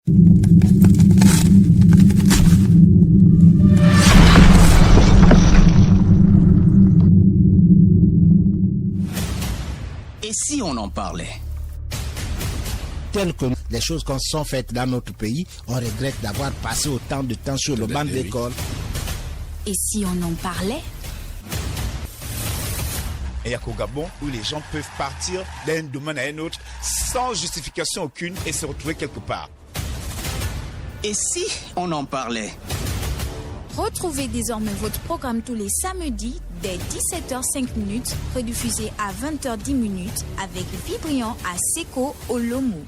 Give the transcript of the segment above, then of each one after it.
Et si on en parlait? Telles que les choses qui sont faites dans notre pays, on regrette d'avoir passé autant de temps sur le banc de l'école. Et si on en parlait? Il n'y a qu'au Gabon où les gens peuvent partir d'un domaine à un autre sans justification aucune et se retrouver quelque part. Et si on en parlait? Retrouvez désormais votre programme tous les samedis dès 17h05, rediffusé à 20h10 avec Vibriant à Seko au Lomou.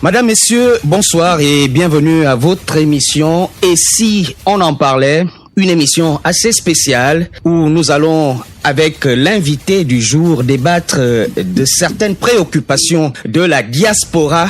Madame, Messieurs, bonsoir et bienvenue à votre émission « Et si on en parlait ?» Une émission assez spéciale où nous allons, avec l'invité du jour, débattre de certaines préoccupations de la diaspora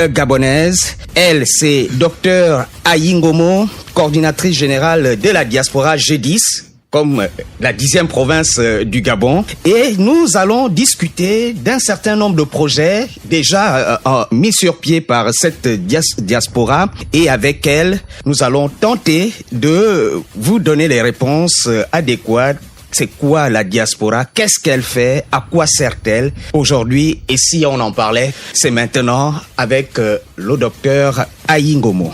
gabonaise. Elle, c'est Dr Ayingomo, coordinatrice générale de la diaspora G10, comme la 10e province du Gabon. Et nous allons discuter d'un certain nombre de projets déjà mis sur pied par cette diaspora. Et avec elle, nous allons tenter de vous donner les réponses adéquates. C'est quoi la diaspora? Qu'est-ce qu'elle fait? À quoi sert-elle aujourd'hui? Et si on en parlait, c'est maintenant avec le docteur Ayingomo.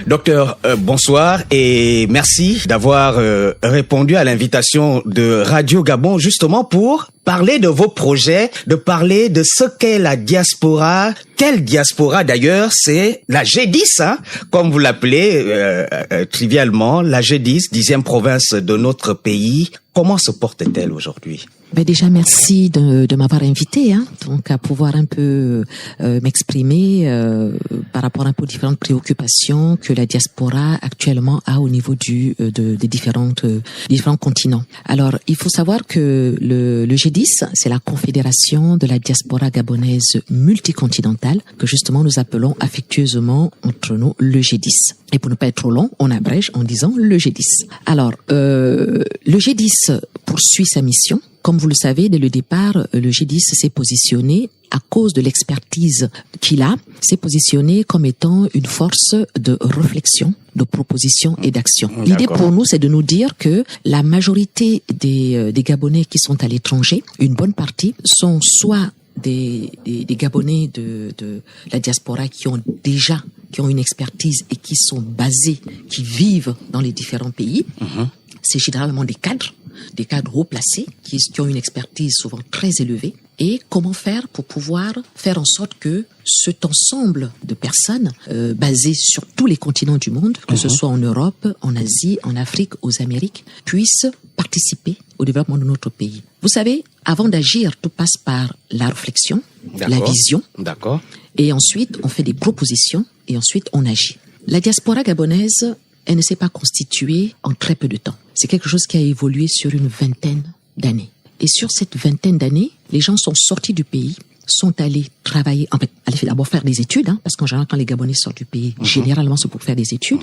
Docteur, bonsoir et merci d'avoir répondu à l'invitation de Radio Gabon justement pour parler de vos projets, de parler de ce qu'est la diaspora. Quelle diaspora d'ailleurs? C'est la G10, hein, comme vous l'appelez trivialement, la G10, 10e province de notre pays. Comment se porte-t-elle aujourd'hui? Déjà, merci de m'avoir invité, hein, donc à pouvoir un peu m'exprimer par rapport un peu aux différentes préoccupations que la diaspora actuellement a au niveau des différents continents. Alors, il faut savoir que le G10, c'est la confédération de la diaspora gabonaise multicontinentale que justement nous appelons affectueusement entre nous le G10. Et pour ne pas être trop long, on abrège en disant le G10. Alors, le G10 poursuit sa mission. Comme vous le savez, dès le départ, le G10 s'est positionné, à cause de l'expertise qu'il a, s'est positionné comme étant une force de réflexion, de proposition et d'action. L'idée pour nous, c'est de nous dire que la majorité des Gabonais qui sont à l'étranger, une bonne partie, sont soit des Gabonais de la diaspora qui ont une expertise et qui sont basés, qui vivent dans les différents pays. C'est généralement des cadres haut placés qui ont une expertise souvent très élevée. Et comment faire pour pouvoir faire en sorte que cet ensemble de personnes basées sur tous les continents du monde, que ce soit en Europe, en Asie, en Afrique, aux Amériques, puissent participer au développement de notre pays. Vous savez, avant d'agir, tout passe par la réflexion, la vision. D'accord. Et ensuite, on fait des propositions et ensuite, on agit. La diaspora gabonaise, elle ne s'est pas constituée en très peu de temps. C'est quelque chose qui a évolué sur une vingtaine d'années. Et sur cette vingtaine d'années, les gens sont sortis du pays, sont allés travailler, en fait, aller d'abord faire des études, hein, parce qu'en général, quand les Gabonais sortent du pays, généralement, c'est pour faire des études.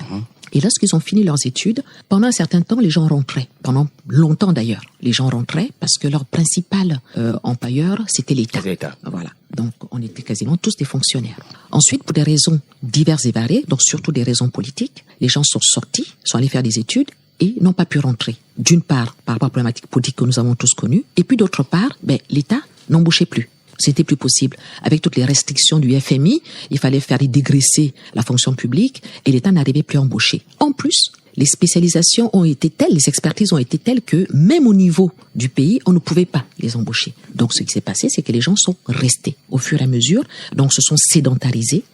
Et lorsqu'ils ont fini leurs études, pendant un certain temps, les gens rentraient. Pendant longtemps d'ailleurs, les gens rentraient parce que leur principal employeur, c'était l'État. Voilà. Donc, on était quasiment tous des fonctionnaires. Ensuite, pour des raisons diverses et variées, donc surtout des raisons politiques, les gens sont sortis, sont allés faire des études et n'ont pas pu rentrer. D'une part, par rapport à la problématique politique que nous avons tous connue, et puis d'autre part, l'État n'embauchait plus. C'était plus possible. Avec toutes les restrictions du FMI, il fallait faire dégraisser la fonction publique et l'État n'arrivait plus à embaucher. En plus, les spécialisations ont été telles, les expertises ont été telles que même au niveau du pays, on ne pouvait pas les embaucher. Donc ce qui s'est passé, c'est que les gens sont restés au fur et à mesure, donc se sont sédentarisés,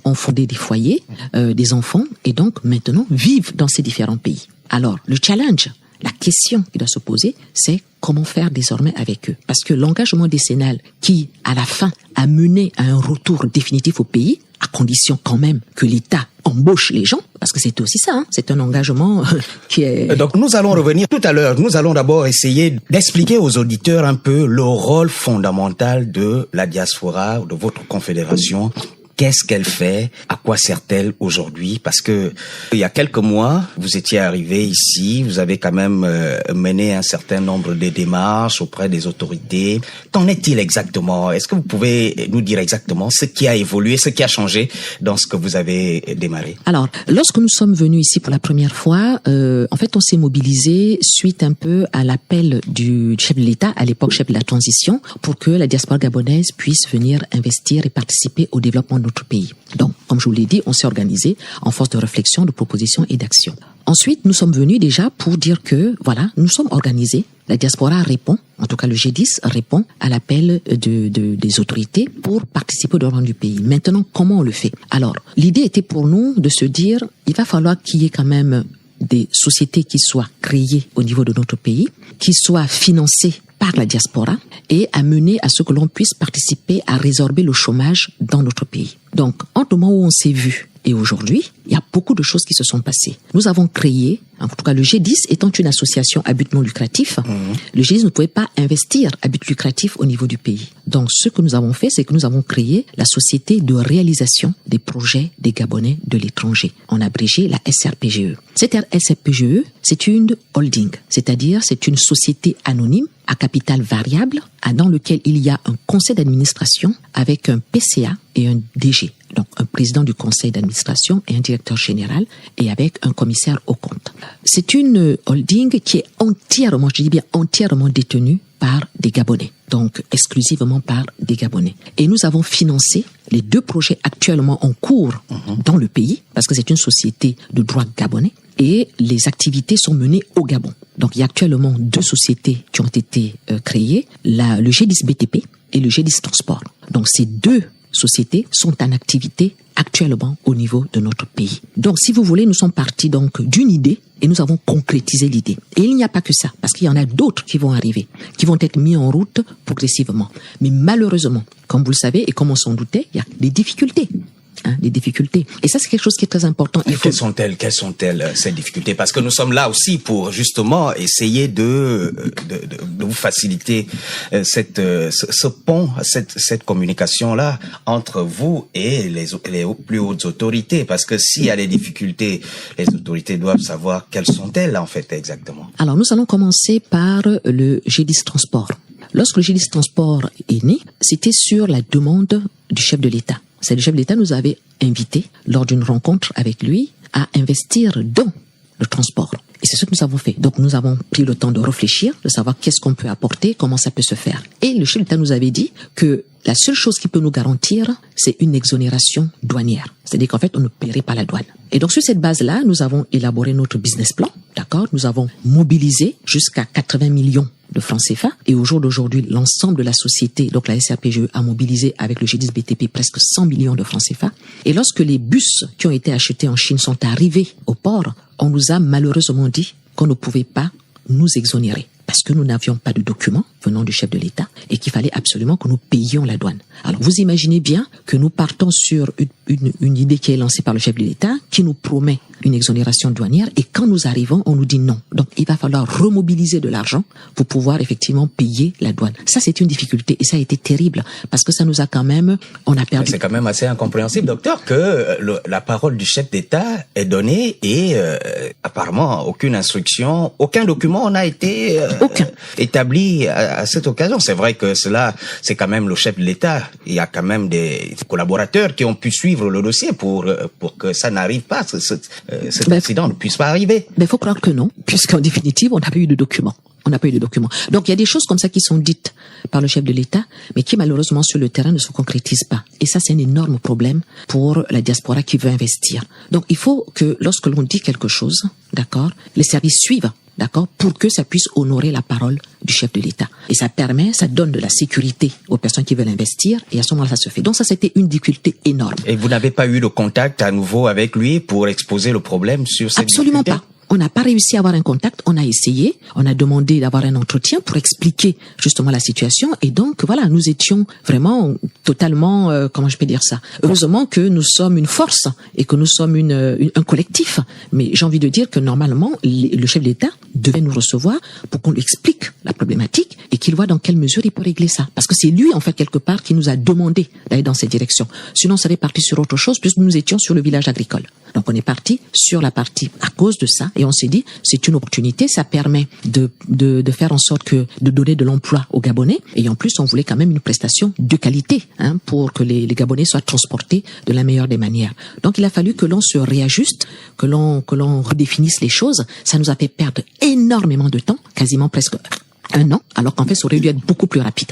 ont fondé des foyers, des enfants, et donc maintenant vivent dans ces différents pays. Alors, le challenge, la question qui doit se poser, c'est comment faire désormais avec eux. Parce que l'engagement décennal qui, à la fin, a mené à un retour définitif au pays, à condition quand même que l'État embauche les gens, parce que c'est aussi ça, hein, c'est un engagement qui est... Donc nous allons revenir tout à l'heure, nous allons d'abord essayer d'expliquer aux auditeurs un peu le rôle fondamental de la diaspora, de votre confédération. qu'est-ce qu'elle fait, à quoi sert-elle aujourd'hui? Parce que il y a quelques mois, vous étiez arrivé ici, vous avez quand même mené un certain nombre de démarches auprès des autorités. Qu'en est-il exactement? Est-ce que vous pouvez nous dire exactement ce qui a évolué, ce qui a changé dans ce que vous avez démarré? Alors, lorsque nous sommes venus ici pour la première fois, en fait, on s'est mobilisé suite un peu à l'appel du chef de l'État, à l'époque chef de la transition, pour que la diaspora gabonaise puisse venir investir et participer au développement de notre pays. Donc, comme je vous l'ai dit, on s'est organisé en force de réflexion, de proposition et d'action. Ensuite, nous sommes venus déjà pour dire que, voilà, nous sommes organisés. La diaspora répond, en tout cas le G10 répond à l'appel des autorités pour participer au développement du pays. Maintenant, comment on le fait? Alors, l'idée était pour nous de se dire, il va falloir qu'il y ait quand même des sociétés qui soient créées au niveau de notre pays, qui soient financées par la diaspora et amener à ce que l'on puisse participer à résorber le chômage dans notre pays. Donc, entre le moment où on s'est vu et aujourd'hui, il y a beaucoup de choses qui se sont passées. Nous avons créé, en tout cas le G10 étant une association à but non lucratif, le G10 ne pouvait pas investir à but lucratif au niveau du pays. Donc ce que nous avons fait, c'est que nous avons créé la société de réalisation des projets des Gabonais de l'étranger. On a abrégé la SRPGE. Cette SRPGE, c'est une holding, c'est-à-dire c'est une société anonyme à capital variable, dans lequel il y a un conseil d'administration avec un PCA et un DG. Donc un président du conseil d'administration et un directeur général et avec un commissaire aux comptes. C'est une holding qui est entièrement, je dis bien entièrement détenue par des Gabonais, donc exclusivement par des Gabonais. Et nous avons financé les 2 projets actuellement en cours dans le pays, parce que c'est une société de droit gabonais, et les activités sont menées au Gabon. Donc il y a actuellement 2 sociétés qui ont été créées, le G10 BTP et le G10 Transport. Donc ces 2 sociétés sont en activité actuellement au niveau de notre pays. Donc, si vous voulez, nous sommes partis donc d'une idée et nous avons concrétisé l'idée. Et il n'y a pas que ça, parce qu'il y en a d'autres qui vont arriver, qui vont être mis en route progressivement. Mais malheureusement, comme vous le savez et comme on s'en doutait, il y a des difficultés. Des difficultés. Et ça, c'est quelque chose qui est très important. Quelles sont-elles, ces difficultés? Parce que nous sommes là aussi pour justement essayer de vous faciliter ce pont, cette communication-là entre vous et les plus hautes autorités. Parce que s'il y a des difficultés, les autorités doivent savoir quelles sont-elles, en fait, exactement. Alors, nous allons commencer par le G10 Transport. Lorsque le G10 Transport est né, c'était sur la demande du chef de l'État. C'est le chef de l'État nous avait invité, lors d'une rencontre avec lui, à investir dans le transport. Et c'est ce que nous avons fait. Donc nous avons pris le temps de réfléchir, de savoir qu'est-ce qu'on peut apporter, comment ça peut se faire. Et le chef de l'État nous avait dit que la seule chose qui peut nous garantir, c'est une exonération douanière. C'est-à-dire qu'en fait, on ne paierait pas la douane. Et donc sur cette base-là, nous avons élaboré notre business plan, d'accord? Nous avons mobilisé jusqu'à 80 millions de francs CFA. Et au jour d'aujourd'hui, l'ensemble de la société, donc la SRPGE, a mobilisé avec le G10 BTP presque 100 millions de francs CFA. Et lorsque les bus qui ont été achetés en Chine sont arrivés au port, on nous a malheureusement dit qu'on ne pouvait pas nous exonérer parce que nous n'avions pas de documents venant du chef de l'État et qu'il fallait absolument que nous payions la douane. Alors vous imaginez bien que nous partons sur une idée qui est lancée par le chef de l'État qui nous promet une exonération douanière et quand nous arrivons, on nous dit non. Donc il va falloir remobiliser de l'argent pour pouvoir effectivement payer la douane. Ça c'est une difficulté et ça a été terrible parce que ça nous a quand même, on a perdu. C'est quand même assez incompréhensible, docteur, que la parole du chef d'État est donnée et apparemment aucune instruction, aucun document n'a été établi à cette occasion. C'est vrai que cela, c'est quand même le chef de l'État. Il y a quand même des collaborateurs qui ont pu suivre le dossier pour que ça n'arrive pas, cet accident ne puisse pas arriver. Mais il faut croire que non, puisqu'en définitive, on n'a pas eu de documents. Donc il y a des choses comme ça qui sont dites par le chef de l'État, mais qui malheureusement sur le terrain ne se concrétisent pas. Et ça, c'est un énorme problème pour la diaspora qui veut investir. Donc il faut que lorsque l'on dit quelque chose, d'accord, les services suivent, d'accord, pour que ça puisse honorer la parole du chef de l'État. Et ça donne de la sécurité aux personnes qui veulent investir, et à ce moment-là, ça se fait. Donc ça, c'était une difficulté énorme. Et vous n'avez pas eu de contact à nouveau avec lui pour exposer le problème sur cette Absolument pas. On n'a pas réussi à avoir un contact, on a essayé, on a demandé d'avoir un entretien pour expliquer justement la situation et donc voilà, nous étions vraiment totalement, comment je peux dire ça, heureusement que nous sommes une force et que nous sommes un collectif, mais j'ai envie de dire que normalement le chef de l'État devait nous recevoir pour qu'on lui explique la problématique et qu'il voit dans quelle mesure il peut régler ça. Parce que c'est lui, en fait, quelque part, qui nous a demandé d'aller dans cette direction. Sinon, on serait parti sur autre chose, puisque nous étions sur le village agricole. Donc, on est parti sur la partie à cause de ça, et on s'est dit, c'est une opportunité, ça permet de faire en sorte de donner de l'emploi aux Gabonais, et en plus, on voulait quand même une prestation de qualité, pour que les Gabonais soient transportés de la meilleure des manières. Donc, il a fallu que l'on se réajuste, que l'on redéfinisse les choses. Ça nous a fait perdre énormément de temps, quasiment presque 1 an, alors qu'en fait, ça aurait dû être beaucoup plus rapide.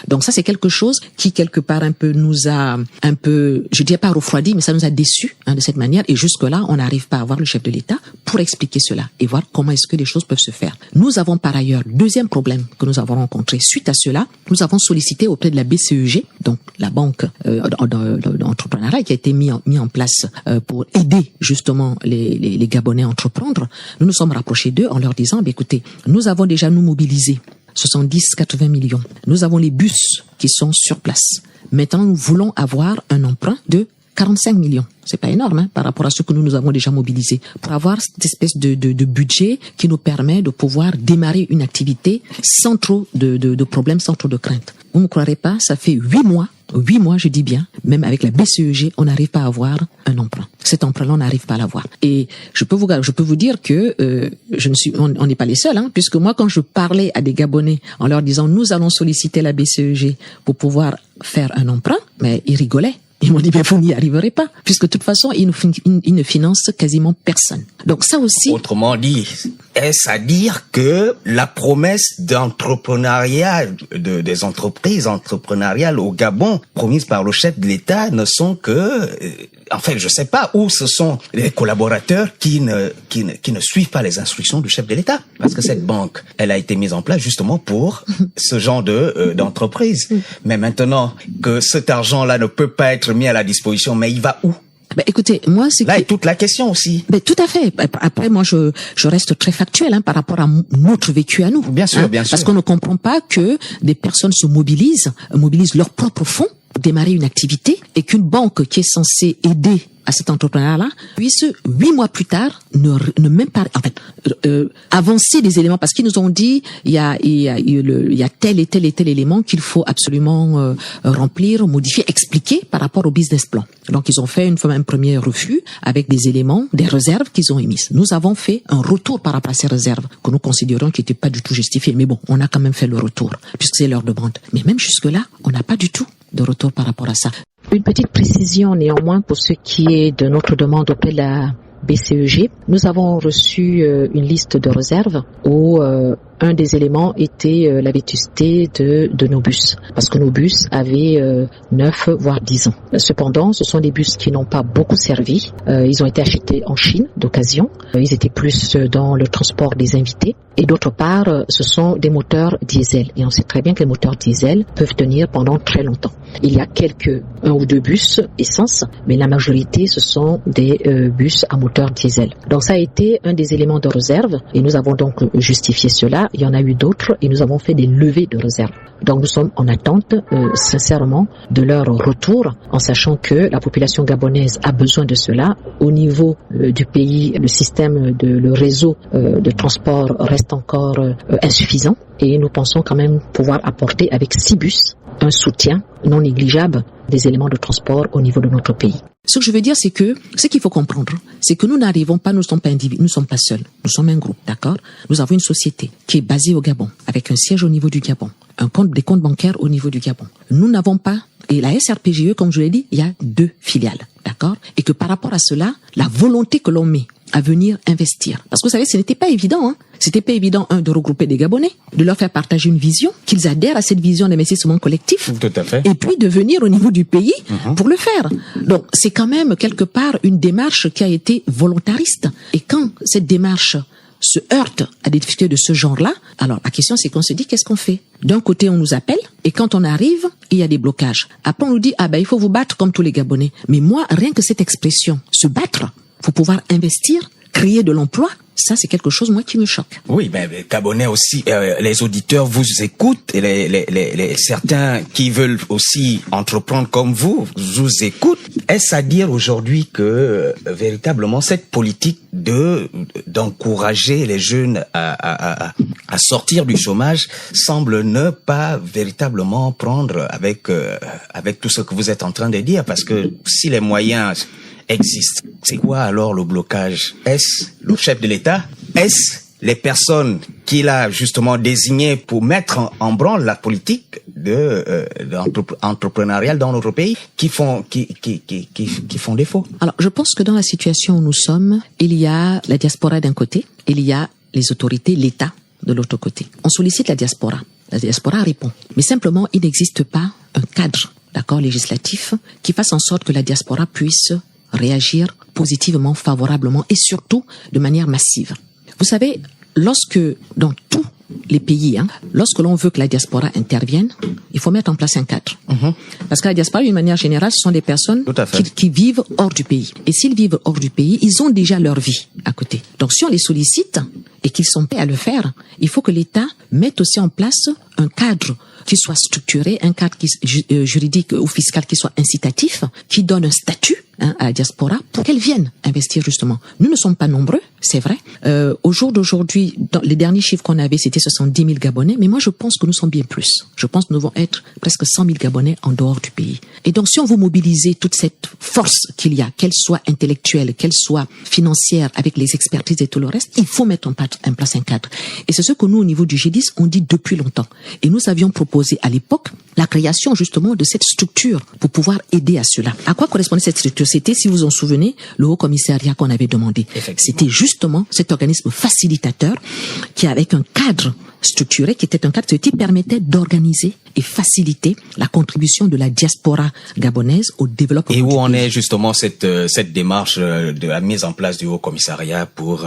Donc ça, c'est quelque chose qui, quelque part, nous a je dirais pas refroidi, mais ça nous a déçus de cette manière. Et jusque-là, on n'arrive pas à voir le chef de l'État pour expliquer cela et voir comment est-ce que les choses peuvent se faire. Nous avons par ailleurs, deuxième problème que nous avons rencontré suite à cela, nous avons sollicité auprès de la BCEG, donc la banque d'entrepreneuriat qui a été mis en place pour aider justement les Gabonais à entreprendre. Nous nous sommes rapprochés d'eux en leur disant, écoutez, nous avons déjà nous mobilisé 70-80 millions. Nous avons les bus qui sont sur place. Maintenant, nous voulons avoir un emprunt de 45 millions. C'est pas énorme par rapport à ce que nous avons déjà mobilisé. Pour avoir cette espèce de budget qui nous permet de pouvoir démarrer une activité sans trop de problèmes, sans trop de craintes. Vous me croirez pas, ça fait 8 mois, je dis bien, même avec la BCEG, on n'arrive pas à avoir un emprunt. Cet emprunt-là, on n'arrive pas à l'avoir. Et je peux vous dire que on n'est pas les seuls, puisque moi, quand je parlais à des Gabonais en leur disant, nous allons solliciter la BCEG pour pouvoir faire un emprunt, mais ils rigolaient. Ils m'ont dit, vous n'y arriverez pas, puisque de toute façon, ils ne financent quasiment personne. Donc ça aussi... Autrement dit, est-ce à dire que la promesse d'entrepreneuriat, des entreprises entrepreneuriales au Gabon, promise par le chef de l'État, ne sont que... En fait, je sais pas où ce sont les collaborateurs qui ne suivent pas les instructions du chef de l'État. Parce que cette banque, elle a été mise en place justement pour ce genre d'entreprise. Mais maintenant que cet argent-là ne peut pas être mis à la disposition, mais il va où? Écoutez, moi, c'est là est toute la question aussi. Tout à fait. Après, moi, je reste très factuel par rapport à notre vécu à nous. Bien sûr, bien sûr. Parce qu'on ne comprend pas que des personnes se mobilisent leurs propres fonds pour démarrer une activité et qu'une banque qui est censée aider à cet entrepreneur-là puisse 8 mois plus tard ne même pas avancer des éléments, parce qu'ils nous ont dit il y a tel et tel élément qu'il faut absolument remplir, modifier, expliquer par rapport au business plan. Donc ils ont fait un premier refus avec des éléments, des réserves qu'ils ont émises. Nous avons fait un retour par rapport à ces réserves que nous considérons qui n'étaient pas du tout justifiées, mais bon, on a quand même fait le retour puisque c'est leur demande. Mais même jusque-là, on n'a pas du tout de retour par rapport à ça. Une petite précision néanmoins pour ce qui est de notre demande auprès de la BCEG. Nous avons reçu une liste de réserves où un des éléments était la vétusté de nos bus, parce que nos bus avaient 9 voire 10 ans. Cependant, ce sont des bus qui n'ont pas beaucoup servi. Ils ont été achetés en Chine d'occasion. Ils étaient plus dans le transport des invités. Et d'autre part, ce sont des moteurs diesel. Et on sait très bien que les moteurs diesel peuvent tenir pendant très longtemps. Il y a un ou deux bus essence, mais la majorité, ce sont des bus à moteur diesel. Donc ça a été un des éléments de réserve et nous avons donc justifié cela. Il y en a eu d'autres et nous avons fait des levées de réserve. Donc nous sommes en attente, sincèrement, de leur retour, en sachant que la population gabonaise a besoin de cela. Au niveau du pays, le réseau de transport reste encore insuffisant et nous pensons quand même pouvoir apporter avec 6 bus un soutien non négligeable des éléments de transport au niveau de notre pays. Ce que je veux dire, c'est que ce qu'il faut comprendre, c'est que nous n'arrivons pas, nous ne sommes pas individus, nous ne sommes pas seuls, nous sommes un groupe, d'accord? Nous avons une société qui est basée au Gabon, avec un siège au niveau du Gabon, des comptes bancaires au niveau du Gabon. Nous n'avons pas, et la SRPGE, comme je l'ai dit, il y a 2 filiales, d'accord? Et que par rapport à cela, la volonté que l'on met à venir investir. Parce que vous savez, ce n'était pas évident, C'était pas évident, de regrouper des Gabonais, de leur faire partager une vision, qu'ils adhèrent à cette vision d'investissement collectif. Tout à fait. Et puis de venir au niveau du pays pour le faire. Donc, c'est quand même quelque part une démarche qui a été volontariste. Et quand cette démarche se heurte à des difficultés de ce genre-là, alors la question c'est qu'on se dit qu'est-ce qu'on fait? D'un côté, on nous appelle, et quand on arrive, il y a des blocages. Après, on nous dit, il faut vous battre comme tous les Gabonais. Mais moi, rien que cette expression, se battre, pour pouvoir investir, créer de l'emploi, ça c'est quelque chose, moi, qui me choque. Oui, mais Gabonais aussi, les auditeurs vous écoutent, et les certains qui veulent aussi entreprendre comme vous écoutent. Est-ce à dire aujourd'hui que véritablement cette politique d'encourager les jeunes à à sortir du chômage semble ne pas véritablement prendre avec tout ce que vous êtes en train de dire, parce que si les moyens existent, c'est quoi alors le blocage? Est-ce le chef de l'État? Est-ce les personnes qu'il a justement désignées pour mettre en branle la politique entrepreneuriale dans notre pays qui font défaut? Alors, je pense que dans la situation où nous sommes, il y a la diaspora d'un côté, il y a les autorités, l'État de l'autre côté. On sollicite la diaspora. La diaspora répond. Mais simplement, il n'existe pas un cadre, d'accord, législatif qui fasse en sorte que la diaspora puisse réagir positivement, favorablement et surtout de manière massive. Vous savez, lorsque dans tous les pays, lorsque l'on veut que la diaspora intervienne, il faut mettre en place un cadre. Parce que la diaspora, d'une manière générale, ce sont des personnes qui vivent hors du pays. Et s'ils vivent hors du pays, ils ont déjà leur vie à côté. Donc si on les sollicite et qu'ils sont prêts à le faire, il faut que l'État mette aussi en place un cadre qui soit structuré, un cadre juridique ou fiscal qui soit incitatif, qui donne un statut à la diaspora pour qu'elle vienne investir justement. Nous ne sommes pas nombreux, c'est vrai. Au jour d'aujourd'hui, dans les derniers chiffres qu'on avait, c'était 70 000 Gabonais, mais moi je pense que nous sommes bien plus. Je pense que nous devons être presque 100 000 Gabonais en dehors du pays. Et donc si on veut mobiliser toute cette force qu'il y a, qu'elle soit intellectuelle, qu'elle soit financière, avec les expertises et tout le reste, il faut mettre en place un cadre. Et c'est ce que nous, au niveau du G10, on dit depuis longtemps. Et nous avions proposé à l'époque la création justement de cette structure pour pouvoir aider à cela. À quoi correspondait cette structure? C'était, si vous vous en souvenez, le Haut Commissariat qu'on avait demandé. C'était justement cet organisme facilitateur qui, avec un cadre structuré, qui était un cadre qui permettait d'organiser et faciliter la contribution de la diaspora gabonaise au développement. Et où en est justement cette démarche de la mise en place du Haut Commissariat pour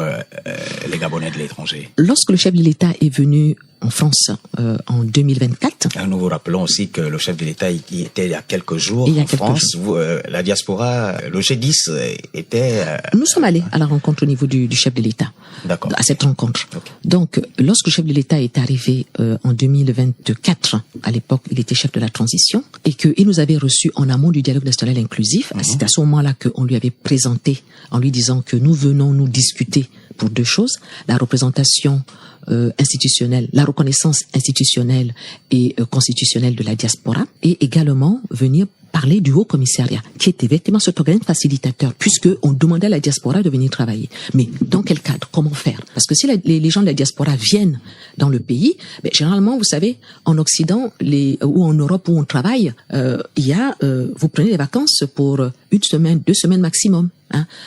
les Gabonais de l'étranger? Lorsque le chef de l'État est venu en France en 2024. Nous vous rappelons aussi que le chef de l'État y était il y a quelques jours en France. La diaspora, le G10 était... Nous sommes allés à la rencontre au niveau du chef de l'État. D'accord. À cette rencontre. Okay. Donc, lorsque le chef de l'État est arrivé en 2024, à l'époque, il était chef de la transition, et qu'il nous avait reçus en amont du dialogue national inclusif, c'est à ce moment-là qu'on lui avait présenté, en lui disant que nous venons nous discuter pour deux choses, la représentation institutionnelle, la reconnaissance institutionnelle et constitutionnelle de la diaspora, et également venir parler du Haut Commissariat, qui était effectivement cet organisme facilitateur, puisque on demandait à la diaspora de venir travailler. Mais dans quel cadre? Comment faire? Parce que si les gens de la diaspora viennent dans le pays, généralement, vous savez, en Occident ou en Europe où on travaille, vous prenez des vacances pour 1 semaine, 2 semaines maximum.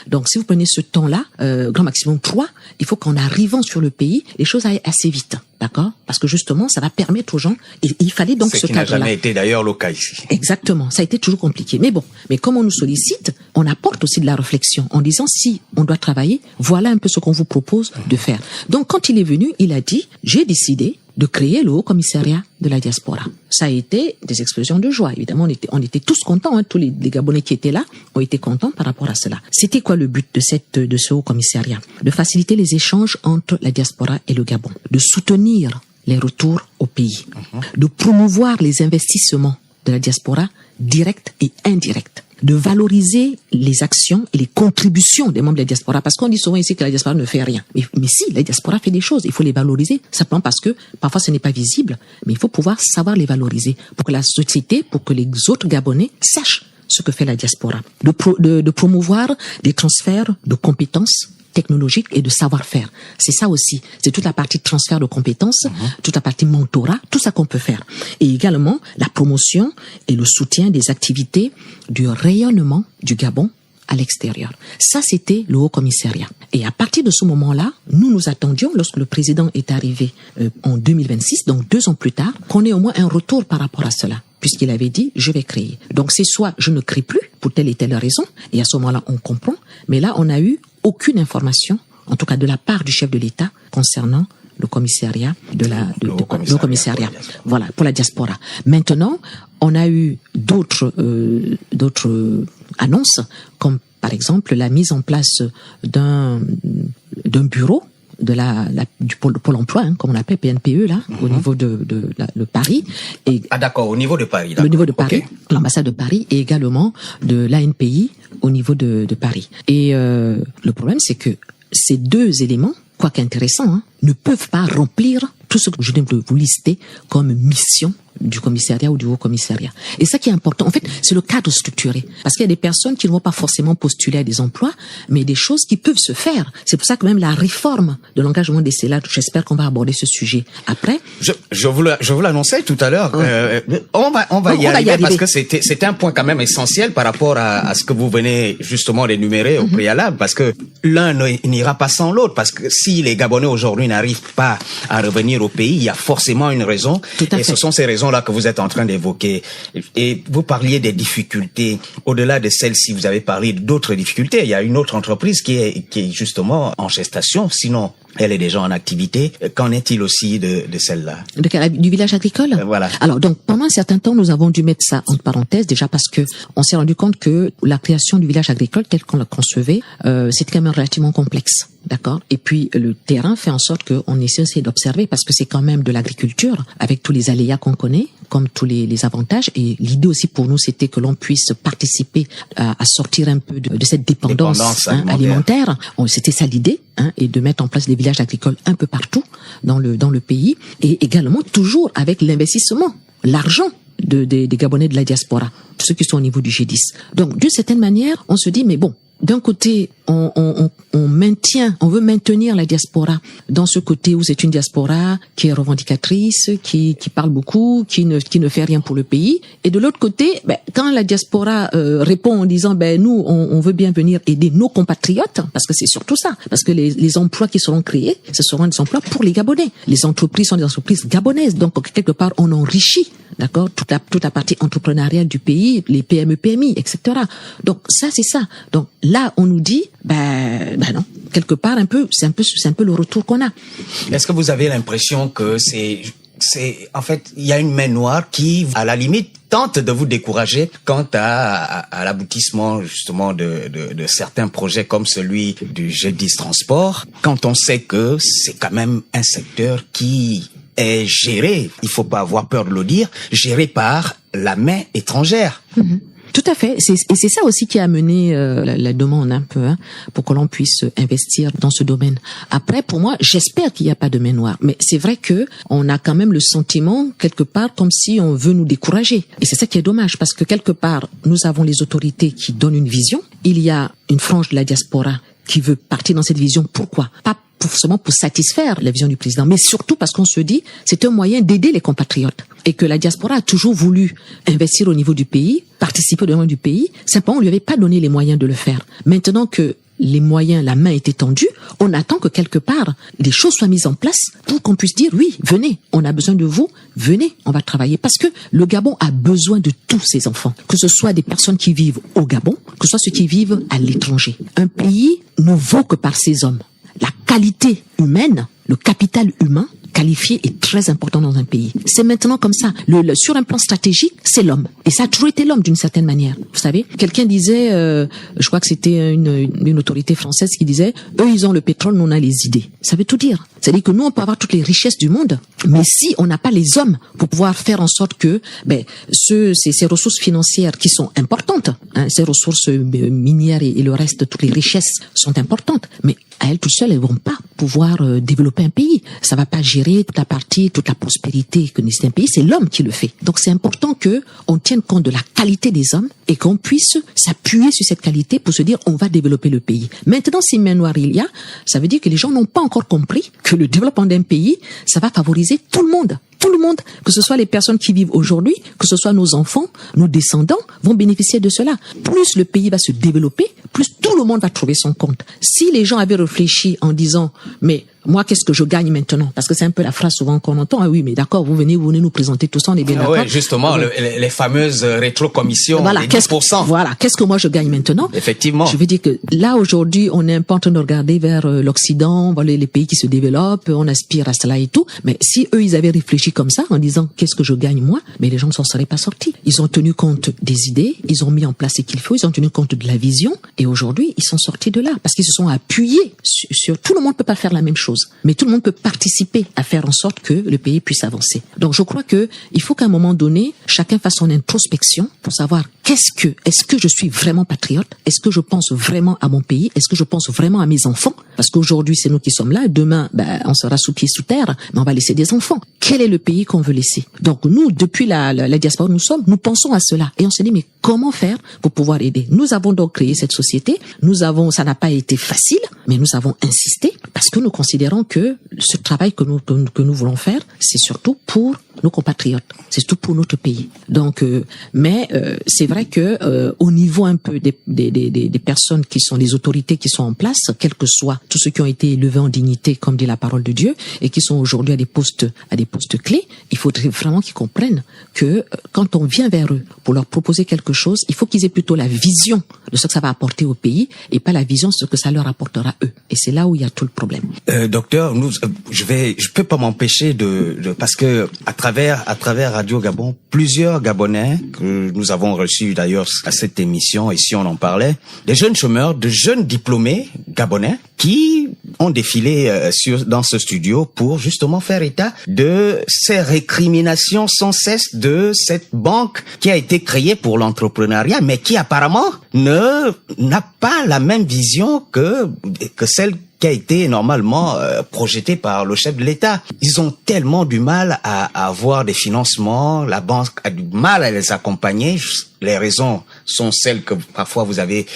Donc, si vous prenez ce temps-là, grand maximum 3, il faut qu'en arrivant sur le pays, les choses aillent assez vite, d'accord? Parce que justement, ça va permettre aux gens. Il fallait donc ce cadre-là. Ce qui n'a jamais été d'ailleurs le cas ici. Exactement, ça a été toujours compliqué. Mais bon, comme on nous sollicite, on apporte aussi de la réflexion en disant si on doit travailler, voilà un peu ce qu'on vous propose de faire. Donc, quand il est venu, il a dit j'ai décidé de créer le Haut Commissariat de la diaspora. Ça a été des explosions de joie. Évidemment, on était tous contents. Tous les Gabonais qui étaient là ont été contents par rapport à cela. C'était quoi le but de ce Haut Commissariat? De faciliter les échanges entre la diaspora et le Gabon, de soutenir les retours au pays, de promouvoir les investissements de la diaspora directs et indirects, de valoriser les actions et les contributions des membres de la diaspora. Parce qu'on dit souvent ici que la diaspora ne fait rien. Mais si, la diaspora fait des choses. Il faut les valoriser. Simplement parce que parfois ce n'est pas visible. Mais il faut pouvoir savoir les valoriser pour que la société, pour que les autres Gabonais sachent ce que fait la diaspora. De promouvoir des transferts de compétences technologique et de savoir-faire. C'est ça aussi. C'est toute la partie transfert de compétences, toute la partie mentorat, tout ça qu'on peut faire. Et également, la promotion et le soutien des activités du rayonnement du Gabon à l'extérieur. Ça, c'était le Haut Commissariat. Et à partir de ce moment-là, nous attendions, lorsque le président est arrivé en 2026, donc 2 ans plus tard, qu'on ait au moins un retour par rapport à cela. Puisqu'il avait dit, je vais créer. Donc c'est soit je ne crée plus, pour telle et telle raison, et à ce moment-là, on comprend. Mais là, on n'a eu aucune information, en tout cas de la part du chef de l'État, concernant le commissariat le commissariat. Voilà, pour la diaspora. Maintenant, on a eu d'autres annonces, comme par exemple la mise en place d'un bureau du pôle emploi, comme on l'appelle PNPE là, au niveau de Paris. D'accord, au niveau de Paris. Au niveau de Paris, l'ambassade de Paris, et également de l'ANPI au niveau de Paris. Et le problème, c'est que ces 2 éléments, quoique intéressants, ne peuvent pas remplir tout ce que je viens de vous lister comme mission du commissariat ou du haut-commissariat. Et ça qui est important, en fait, c'est le cadre structuré. Parce qu'il y a des personnes qui ne vont pas forcément postuler à des emplois, mais des choses qui peuvent se faire. C'est pour ça que même la réforme de l'engagement des CELA, j'espère qu'on va aborder ce sujet après. Je vous l'annonçais tout à l'heure. On va y arriver parce que c'était un point quand même essentiel par rapport à ce que vous venez justement d'énumérer au préalable, parce que l'un n'ira pas sans l'autre, parce que si les Gabonais aujourd'hui n'arrivent pas à revenir au pays, il y a forcément une raison. Et ce sont ces raisons là que vous êtes en train d'évoquer. Et vous parliez des difficultés. Au-delà de celles-ci, vous avez parlé d'autres difficultés. Il y a une autre entreprise qui est justement en gestation, sinon elle est déjà en activité. Qu'en est-il aussi de celle-là? Du village agricole? Voilà. Alors, donc, pendant un certain temps, nous avons dû mettre ça entre parenthèses, déjà parce que on s'est rendu compte que la création du village agricole, tel qu'on l'a concevait, c'est quand même relativement complexe. D'accord? Et puis, le terrain fait en sorte qu'on essaie aussi d'observer, parce que c'est quand même de l'agriculture, avec tous les aléas qu'on connaît, comme tous les avantages. Et l'idée aussi pour nous, c'était que l'on puisse participer à sortir un peu de cette dépendance alimentaire. C'était ça l'idée, et de mettre en place des villages agricoles un peu partout dans le pays, et également toujours avec l'investissement, l'argent des Gabonais de la diaspora, ceux qui sont au niveau du G10. Donc, d'une certaine manière, on se dit, mais bon, d'un côté, on veut maintenir la diaspora dans ce côté où c'est une diaspora qui est revendicatrice, qui parle beaucoup, qui ne fait rien pour le pays. Et de l'autre côté, quand la diaspora répond en disant, nous, on veut bien venir aider nos compatriotes, parce que c'est surtout ça, parce que les emplois qui seront créés, ce seront des emplois pour les Gabonais. Les entreprises sont des entreprises gabonaises, donc quelque part, on enrichit, d'accord, toute la partie entrepreneuriale du pays, les PME, PMI, etc. Donc ça, c'est ça. Donc là, on nous dit, non, quelque part c'est un peu le retour qu'on a. Est-ce que vous avez l'impression que c'est en fait, il y a une main noire qui, à la limite, tente de vous décourager quant à l'aboutissement justement de certains projets comme celui du G10 Transport, quand on sait que c'est quand même un secteur qui est géré, il faut pas avoir peur de le dire, géré par la main étrangère. Mm-hmm. Tout à fait. Et c'est ça aussi qui a amené la demande un peu, pour que l'on puisse investir dans ce domaine. Après, pour moi, j'espère qu'il n'y a pas de main noire. Mais c'est vrai que on a quand même le sentiment, quelque part, comme si on veut nous décourager. Et c'est ça qui est dommage, parce que quelque part, nous avons les autorités qui donnent une vision. Il y a une frange de la diaspora qui veut partir dans cette vision. Pourquoi? Pas forcément pour satisfaire la vision du président, mais surtout parce qu'on se dit c'est un moyen d'aider les compatriotes, et que la diaspora a toujours voulu investir au niveau du pays, participer au développement du pays, simplement on lui avait pas donné les moyens de le faire. Maintenant que les moyens, la main est étendue, on attend que quelque part les choses soient mises en place pour qu'on puisse dire oui, venez, on a besoin de vous, venez, on va travailler, parce que le Gabon a besoin de tous ses enfants, que ce soit des personnes qui vivent au Gabon, que ce soit ceux qui vivent à l'étranger. Un pays ne vaut que par ses hommes. La qualité humaine, le capital humain qualifié est très important dans un pays. C'est maintenant comme ça. Sur un plan stratégique, c'est l'homme. Et ça a toujours été l'homme d'une certaine manière. Vous savez, quelqu'un disait, je crois que c'était une autorité française qui disait, eux ils ont le pétrole, nous on a les idées. Ça veut tout dire. C'est-à-dire que nous on peut avoir toutes les richesses du monde, mais si on n'a pas les hommes pour pouvoir faire en sorte que ces ressources financières qui sont importantes, ces ressources minières et le reste, toutes les richesses sont importantes, mais à elles toutes seules, elles vont pas pouvoir développer un pays. Ça va pas gérer toute la prospérité que nécessite un pays. C'est l'homme qui le fait. Donc c'est important que on tienne compte de la qualité des hommes et qu'on puisse s'appuyer sur cette qualité pour se dire on va développer le pays. Maintenant, si main noire il y a, ça veut dire que les gens n'ont pas encore compris que le développement d'un pays, ça va favoriser tout le monde. Tout le monde, que ce soit les personnes qui vivent aujourd'hui, que ce soit nos enfants, nos descendants, vont bénéficier de cela. Plus le pays va se développer, plus tout le monde va trouver son compte. Si les gens avaient réfléchi en disant, mais moi, qu'est-ce que je gagne maintenant? Parce que c'est un peu la phrase souvent qu'on entend. Ah oui, mais d'accord, vous venez nous présenter tout ça, on est bien d'accord. Oui, justement, les fameuses rétrocommissions, voilà, les 10%. Voilà, qu'est-ce que moi je gagne maintenant? Effectivement. Je veux dire que là, aujourd'hui, on est un peu en train de regarder vers l'Occident, voilà, les pays qui se développent, on aspire à cela et tout. Mais si eux, ils avaient réfléchi comme ça, en disant, qu'est-ce que je gagne moi? Mais les gens ne s'en seraient pas sortis. Ils ont tenu compte des idées, ils ont mis en place ce qu'il faut, ils ont tenu compte de la vision, et aujourd'hui, ils sont sortis de là, parce qu'ils se sont appuyés sur tout le monde peut pas faire la même chose. chose. Mais tout le monde peut participer à faire en sorte que le pays puisse avancer. Donc je crois que il faut qu'à un moment donné, chacun fasse son introspection pour savoir est-ce que je suis vraiment patriote? Est-ce que je pense vraiment à mon pays? Est-ce que je pense vraiment à mes enfants? Parce qu'aujourd'hui, c'est nous qui sommes là. Demain, on sera sous pied sous terre, mais on va laisser des enfants. Quel est le pays qu'on veut laisser? Donc nous, depuis la diaspora où nous pensons à cela. Et on s'est dit, mais comment faire pour pouvoir aider? Nous avons donc créé cette société. Ça n'a pas été facile, mais nous avons insisté parce que nous considérons que ce travail que nous voulons faire, c'est surtout pour nos compatriotes, c'est surtout pour notre pays. Donc, c'est vrai que au niveau un peu des personnes qui sont les autorités qui sont en place, quels que soient tous ceux qui ont été élevés en dignité, comme dit la parole de Dieu, et qui sont aujourd'hui à des postes clés, il faudrait vraiment qu'ils comprennent que quand on vient vers eux pour leur proposer quelque chose, il faut qu'ils aient plutôt la vision de ce que ça va apporter au pays et pas la vision de ce que ça leur apportera eux. Et c'est là où il y a tout le problème. Docteur, je peux pas m'empêcher parce que à travers Radio Gabon, plusieurs Gabonais que nous avons reçus d'ailleurs à cette émission, et si on en parlait, des jeunes chômeurs, de jeunes diplômés gabonais qui ont défilé dans ce studio pour justement faire état de ces récriminations sans cesse de cette banque qui a été créée pour l'entrepreneuriat, mais qui apparemment n'a pas la même vision que celle qui a été normalement projetée par le chef de l'État. Ils ont tellement du mal à avoir des financements, la banque a du mal à les accompagner. Les raisons sont celles que parfois vous avez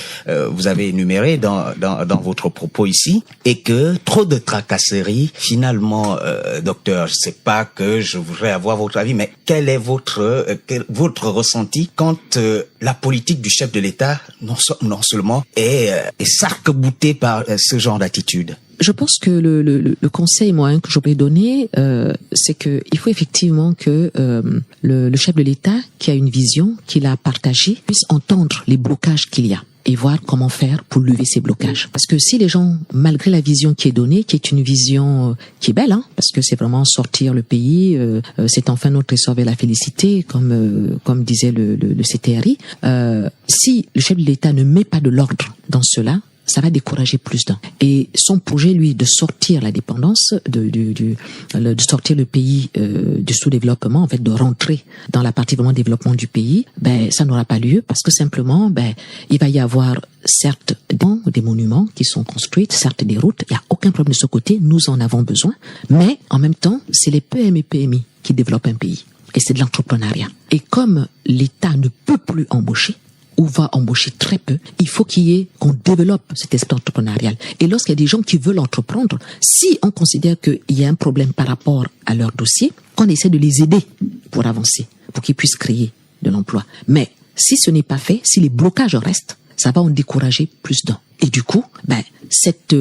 énumérées dans votre propos ici, et que trop de tracasseries. Finalement, docteur, je sais pas que je voudrais avoir votre avis, mais quel est votre ressenti quand la politique du chef de l'État non seulement est s'arc-boutée par ce genre d'attitude? Je pense que le conseil moyen que je peux donner, c'est que il faut effectivement que le chef de l'État, qui a une vision, qui l'a partagée, puisse entendre les blocages qu'il y a et voir comment faire pour lever ces blocages. Parce que si les gens, malgré la vision qui est donnée, qui est une vision qui est belle, parce que c'est vraiment sortir le pays, c'est enfin notre essor vers la félicité, comme disait le CTRI, si le chef de l'État ne met pas de l'ordre dans cela, ça va décourager plus d'un. Et son projet, lui, de sortir la dépendance, de sortir le pays du sous-développement, en fait, de rentrer dans la partie vraiment développement du pays, ça n'aura pas lieu parce que simplement, il va y avoir certes des monuments qui sont construits, certes des routes, il n'y a aucun problème de ce côté, nous en avons besoin, mais en même temps, c'est les PME et PMI qui développent un pays. Et c'est de l'entrepreneuriat. Et comme l'État ne peut plus embaucher, ou va embaucher très peu, il faut qu'on développe cet esprit entrepreneurial. Et lorsqu'il y a des gens qui veulent entreprendre, si on considère qu'il y a un problème par rapport à leur dossier, qu'on essaie de les aider pour avancer, pour qu'ils puissent créer de l'emploi. Mais si ce n'est pas fait, si les blocages restent, ça va en décourager plus d'un. Et du coup, cette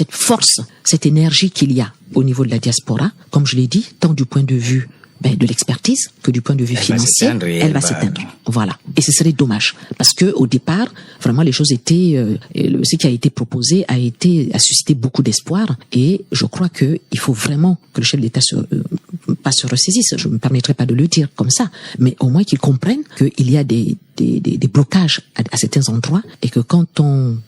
force, cette énergie qu'il y a au niveau de la diaspora, comme je l'ai dit, tant du point de vue de l'expertise que du point de vue financier, elle va s'éteindre. Voilà. Et ce serait dommage. Parce que, au départ, vraiment, les choses ce qui a été proposé a suscité beaucoup d'espoir. Et je crois il faut vraiment que le chef de l'État pas se ressaisisse. Je ne me permettrai pas de le dire comme ça. Mais au moins qu'il comprenne qu'il y a des blocages à certains endroits et que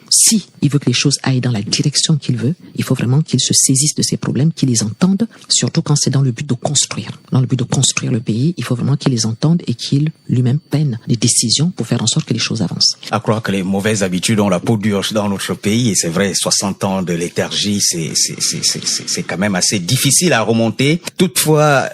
si il veut que les choses aillent dans la direction qu'il veut, il faut vraiment qu'il se saisisse de ces problèmes, qu'il les entende, surtout quand c'est dans le but de construire. Dans le but de construire le pays, il faut vraiment qu'il les entende et qu'il lui-même prenne des décisions pour faire en sorte que les choses avancent. À croire que les mauvaises habitudes ont la peau dure dans notre pays, et c'est vrai, 60 ans de léthargie, c'est quand même assez difficile à remonter. Toutefois,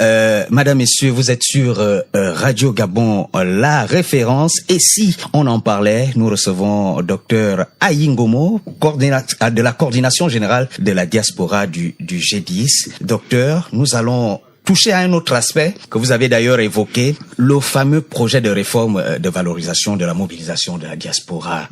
madame, messieurs, vous êtes sur Radio Gabon, la référence. Et si on en parlait, nous recevons Dr Ayingomo, de la coordination générale de la diaspora du G10. Docteur, nous allons toucher à un autre aspect que vous avez d'ailleurs évoqué, le fameux projet de réforme de valorisation de la mobilisation de la diaspora.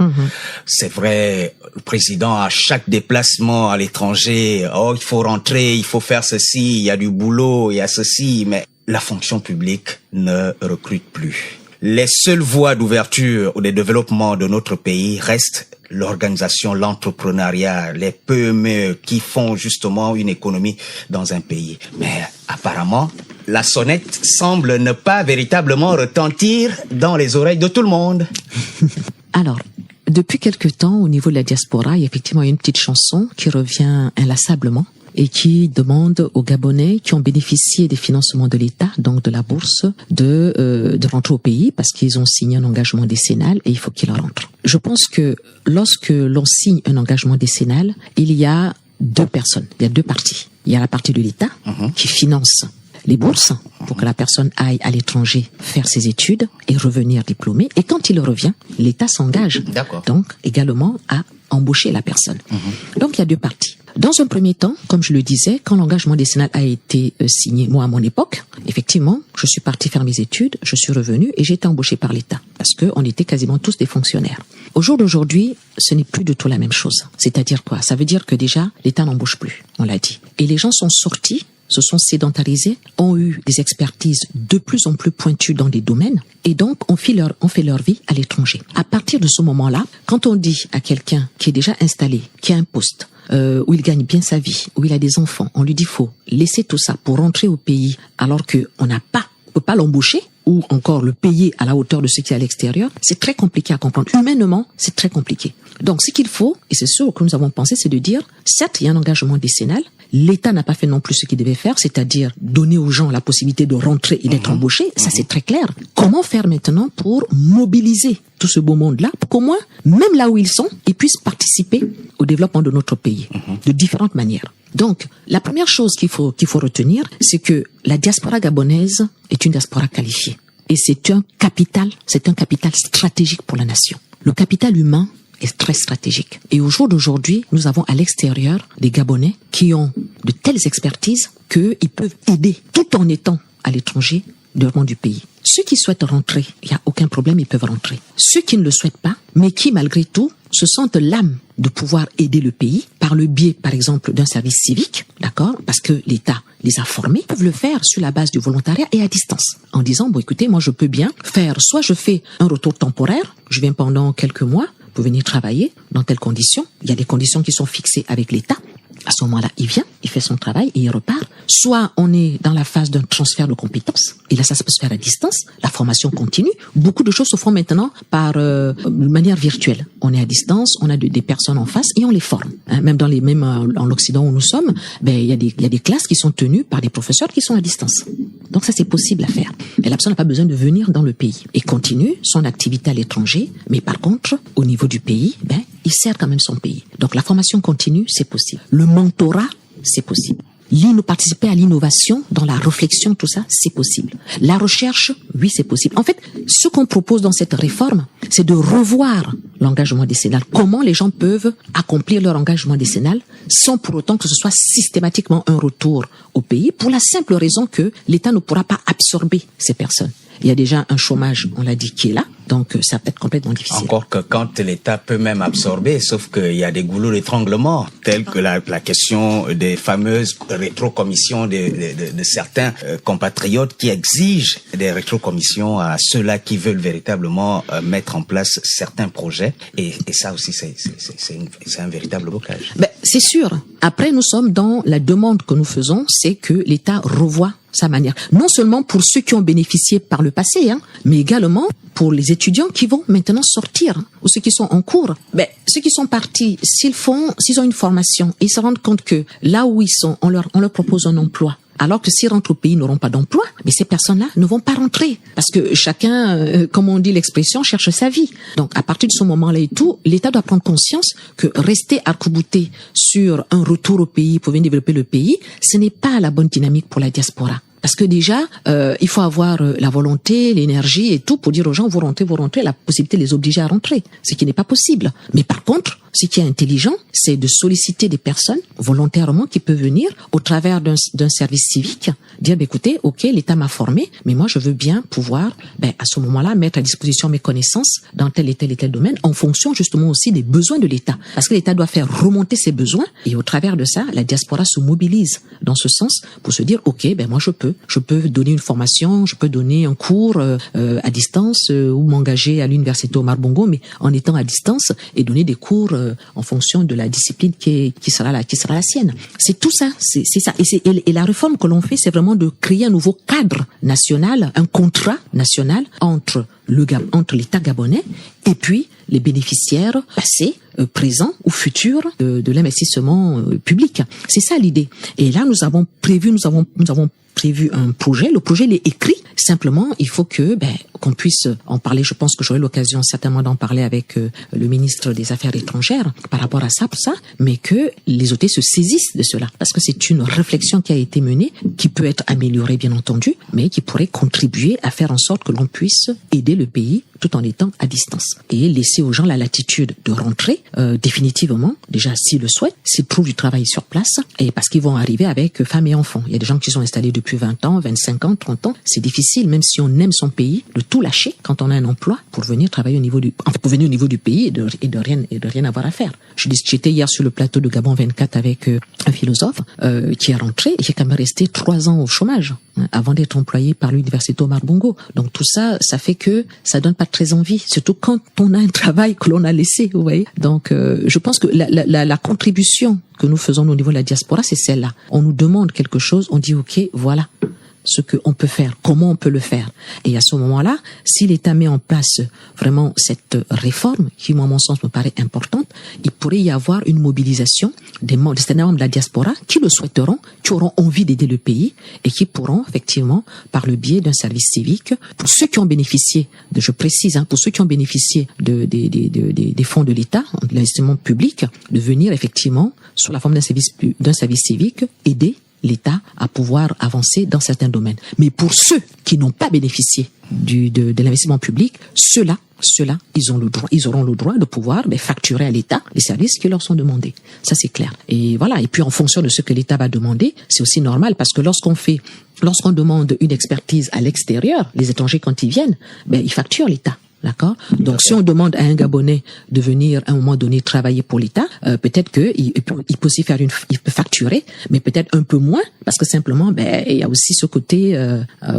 C'est vrai, le président, à chaque déplacement à l'étranger, il faut rentrer, il faut faire ceci, il y a du boulot, il y a ceci, mais la fonction publique ne recrute plus. Les seules voies d'ouverture ou de développement de notre pays restent l'organisation, l'entrepreneuriat, les PME qui font justement une économie dans un pays. Mais apparemment, la sonnette semble ne pas véritablement retentir dans les oreilles de tout le monde. Alors, depuis quelque temps, au niveau de la diaspora, il y a effectivement une petite chanson qui revient inlassablement. et qui demande aux Gabonais qui ont bénéficié des financements de l'État, donc de la bourse, de rentrer au pays parce qu'ils ont signé un engagement décennal et il faut qu'ils rentrent. Je pense que lorsque l'on signe un engagement décennal, il y a deux personnes, il y a deux parties. Il y a la partie de l'État qui finance les bourses pour que la personne aille à l'étranger faire ses études et revenir diplômée. Et quand il revient, l'État s'engage donc également à embaucher la personne. Donc il y a deux parties. Dans un premier temps, comme je le disais, quand l'engagement décennal a été signé, moi à mon époque, effectivement, je suis parti faire mes études, je suis revenu et j'ai été embauché par l'État parce que on était quasiment tous des fonctionnaires. Au jour d'aujourd'hui, ce n'est plus du tout la même chose. C'est-à-dire quoi? Ça veut dire que déjà, l'État n'embauche plus, on l'a dit. Et les gens sont sortis, se sont sédentarisés, ont eu des expertises de plus en plus pointues dans des domaines et donc on fait leur vie à l'étranger. À partir de ce moment-là, quand on dit à quelqu'un qui est déjà installé, qui a un poste, où il gagne bien sa vie, où il a des enfants, on lui dit faut laisser tout ça pour rentrer au pays alors que on peut pas l'embaucher ou encore le payer à la hauteur de ce qui est à l'extérieur, c'est très compliqué à comprendre. Humainement, c'est très compliqué. Donc, ce qu'il faut, et c'est ce que nous avons pensé, c'est de dire, certes, il y a un engagement décennal, l'État n'a pas fait non plus ce qu'il devait faire, c'est-à-dire donner aux gens la possibilité de rentrer et d'être embauchés, ça c'est très clair. Comment faire maintenant pour mobiliser tout ce beau monde-là, pour qu'au moins, même là où ils sont, ils puissent participer au développement de notre pays, de différentes manières. Donc, la première chose qu'il faut retenir, c'est que la diaspora gabonaise est une diaspora qualifiée. Et c'est un capital stratégique pour la nation. Le capital humain est très stratégique. Et au jour d'aujourd'hui, nous avons à l'extérieur des Gabonais qui ont de telles expertises qu'ils peuvent aider tout en étant à l'étranger le développement du pays. Ceux qui souhaitent rentrer, il n'y a aucun problème, ils peuvent rentrer. Ceux qui ne le souhaitent pas, mais qui malgré tout se sentent l'âme de pouvoir aider le pays par le biais, par exemple, d'un service civique, d'accord, parce que l'État les a formés, peuvent le faire sur la base du volontariat et à distance, en disant, bon écoutez, moi je peux bien faire, soit je fais un retour temporaire, je viens pendant quelques mois pour venir travailler dans telles conditions, il y a des conditions qui sont fixées avec l'État. À ce moment-là, il vient, il fait son travail et il repart. Soit on est dans la phase d'un transfert de compétences, et là ça peut se faire à distance, la formation continue. Beaucoup de choses se font maintenant par de manière virtuelle. On est à distance, on a des personnes en face et on les forme. Même en l'Occident où nous sommes, il y a des classes qui sont tenues par des professeurs qui sont à distance. Donc ça c'est possible à faire. Et la personne n'a pas besoin de venir dans le pays et continue son activité à l'étranger, mais par contre, au niveau du pays, il sert quand même son pays. Donc la formation continue, c'est possible. Le mentorat, c'est possible. Participer à l'innovation, dans la réflexion, tout ça, c'est possible. La recherche, oui, c'est possible. En fait, ce qu'on propose dans cette réforme, c'est de revoir l'engagement décennal. Comment les gens peuvent accomplir leur engagement décennal sans pour autant que ce soit systématiquement un retour au pays, pour la simple raison que l'État ne pourra pas absorber ces personnes. Il y a déjà un chômage, on l'a dit, qui est là, donc ça peut être complètement difficile. Encore que quand l'État peut même absorber, sauf qu'il y a des goulots d'étranglement, tels que la question des fameuses rétrocommissions de certains compatriotes qui exigent des rétrocommissions à ceux-là qui veulent véritablement mettre en place certains projets. Et ça aussi, c'est un véritable blocage. C'est sûr. Après, nous sommes dans la demande que nous faisons, c'est que l'État revoie sa manière. Non seulement pour ceux qui ont bénéficié par le passé, mais également pour les étudiants qui vont maintenant sortir, ou ceux qui sont en cours. Ceux qui sont partis, s'ils ont une formation, ils se rendent compte que là où ils sont, on leur propose un emploi. Alors que s'ils rentrent au pays, ils n'auront pas d'emploi, mais ces personnes-là ne vont pas rentrer. Parce que chacun, comme on dit l'expression, cherche sa vie. Donc, à partir de ce moment-là et tout, l'État doit prendre conscience que rester arc-bouté sur un retour au pays pour venir développer le pays, ce n'est pas la bonne dynamique pour la diaspora. Parce que déjà, il faut avoir la volonté, l'énergie et tout pour dire aux gens, vous rentrez, la possibilité de les obliger à rentrer. Ce qui n'est pas possible. Mais par contre, ce qui est intelligent, c'est de solliciter des personnes volontairement qui peuvent venir au travers d'un service civique, dire, écoutez, ok, l'État m'a formé, mais moi je veux bien pouvoir, à ce moment-là, mettre à disposition mes connaissances dans tel et tel domaine, en fonction justement aussi des besoins de l'État. Parce que l'État doit faire remonter ses besoins, et au travers de ça, la diaspora se mobilise dans ce sens pour se dire, ok, moi je peux donner une formation, je peux donner un cours à distance ou m'engager à l'université Omar Bongo, mais en étant à distance et donner des cours en fonction de la discipline qui sera la sienne. C'est tout ça, c'est ça. Et la réforme que l'on fait, c'est vraiment de créer un nouveau cadre national, un contrat national entre entre l'État gabonais et puis les bénéficiaires passés, présents ou futurs de l'investissement public. C'est ça l'idée. Et là, nous avons prévu un projet. Le projet, il est écrit. Simplement, il faut qu'on puisse en parler. Je pense que j'aurai l'occasion certainement d'en parler avec le ministre des Affaires étrangères par rapport à ça, mais que les autorités se saisissent de cela. Parce que c'est une réflexion qui a été menée, qui peut être améliorée, bien entendu, mais qui pourrait contribuer à faire en sorte que l'on puisse aider le pays tout en étant à distance. Et laisser aux gens la latitude de rentrer définitivement, déjà s'ils le souhaitent, s'ils trouvent du travail sur place, et parce qu'ils vont arriver avec femmes et enfants. Il y a des gens qui sont installés depuis 20 ans, 25 ans, 30 ans. C'est difficile, même si on aime son pays, de tout lâcher quand on a un emploi pour venir travailler au niveau du pays et de rien avoir à faire. J'étais hier sur le plateau de Gabon 24 avec un philosophe qui est rentré et qui est quand même resté 3 ans au chômage avant d'être employé par l'université Omar Bongo. Donc tout ça, ça fait que ça donne pas très envie, surtout quand on a un travail que l'on a laissé, vous voyez. Donc je pense que la contribution que nous faisons au niveau de la diaspora, c'est celle-là. On nous demande quelque chose, on dit ok, voilà ce qu'on peut faire, comment on peut le faire. Et à ce moment-là, si l'État met en place vraiment cette réforme, qui, à mon sens, me paraît importante, il pourrait y avoir une mobilisation des membres de la diaspora qui le souhaiteront, qui auront envie d'aider le pays et qui pourront, effectivement, par le biais d'un service civique, pour ceux qui ont bénéficié, je précise, pour ceux qui ont bénéficié des fonds de l'État, de l'investissement public, de venir, effectivement, sous la forme d'un service civique, aider l'État à pouvoir avancer dans certains domaines. Mais pour ceux qui n'ont pas bénéficié de l'investissement public, ceux-là, ils auront le droit de pouvoir facturer à l'État les services qui leur sont demandés. Ça, c'est clair. Et voilà. Et puis, en fonction de ce que l'État va demander, c'est aussi normal parce que lorsqu'on demande une expertise à l'extérieur, les étrangers, quand ils viennent, ils facturent l'État. D'accord. Donc, si on demande à un Gabonais de venir à un moment donné travailler pour l'État, peut-être que il peut aussi il peut facturer, mais peut-être un peu moins, parce que simplement, il y a aussi ce côté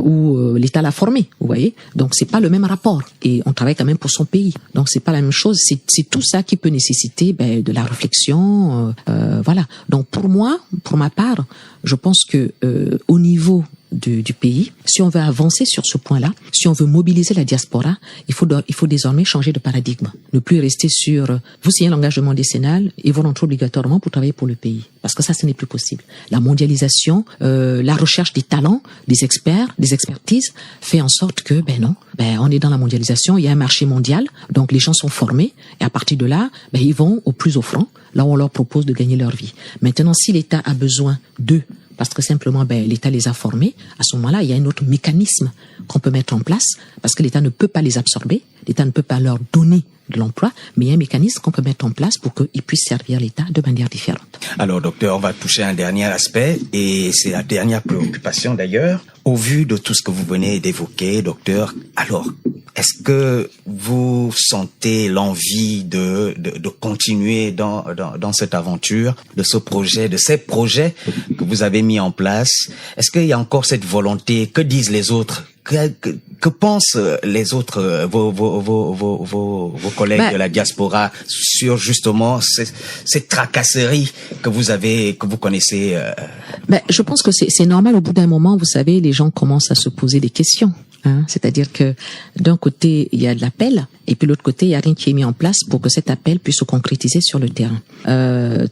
où l'État l'a formé. Vous voyez. Donc, c'est pas le même rapport. Et on travaille quand même pour son pays. Donc, c'est pas la même chose. C'est tout ça qui peut nécessiter de la réflexion. Voilà. Donc, pour ma part, je pense que au niveau du pays, si on veut avancer sur ce point-là, si on veut mobiliser la diaspora, il faut désormais changer de paradigme. Ne plus rester sur vous signez l'engagement décennal et vous rentrez obligatoirement pour travailler pour le pays. Parce que ça, ce n'est plus possible. La mondialisation, la recherche des talents, des experts, des expertises, fait en sorte que, on est dans la mondialisation, il y a un marché mondial, donc les gens sont formés, et à partir de là, ils vont au plus offrant, là où on leur propose de gagner leur vie. Maintenant, si l'État a besoin d'eux, parce que simplement l'État les a formés, à ce moment-là, il y a un autre mécanisme qu'on peut mettre en place, parce que l'État ne peut pas les absorber, l'État ne peut pas leur donner de l'emploi, mais il y a un mécanisme qu'on peut mettre en place pour qu'ils puissent servir l'État de manière différente. Alors, docteur, on va toucher un dernier aspect, et c'est la dernière préoccupation d'ailleurs. Au vu de tout ce que vous venez d'évoquer, docteur, alors, est-ce que vous sentez l'envie de continuer dans cette aventure, de ce projet, de ces projets que vous avez mis en place? Est-ce qu'il y a encore cette volonté? Que disent les autres? Que pensent les autres, vos collègues de la diaspora sur justement ces tracasseries que vous connaissez? Je pense que c'est normal. Au bout d'un moment, vous savez, les gens commencent à se poser des questions. C'est-à-dire que d'un côté, il y a de l'appel, et puis de l'autre côté, il n'y a rien qui est mis en place pour que cet appel puisse se concrétiser sur le terrain.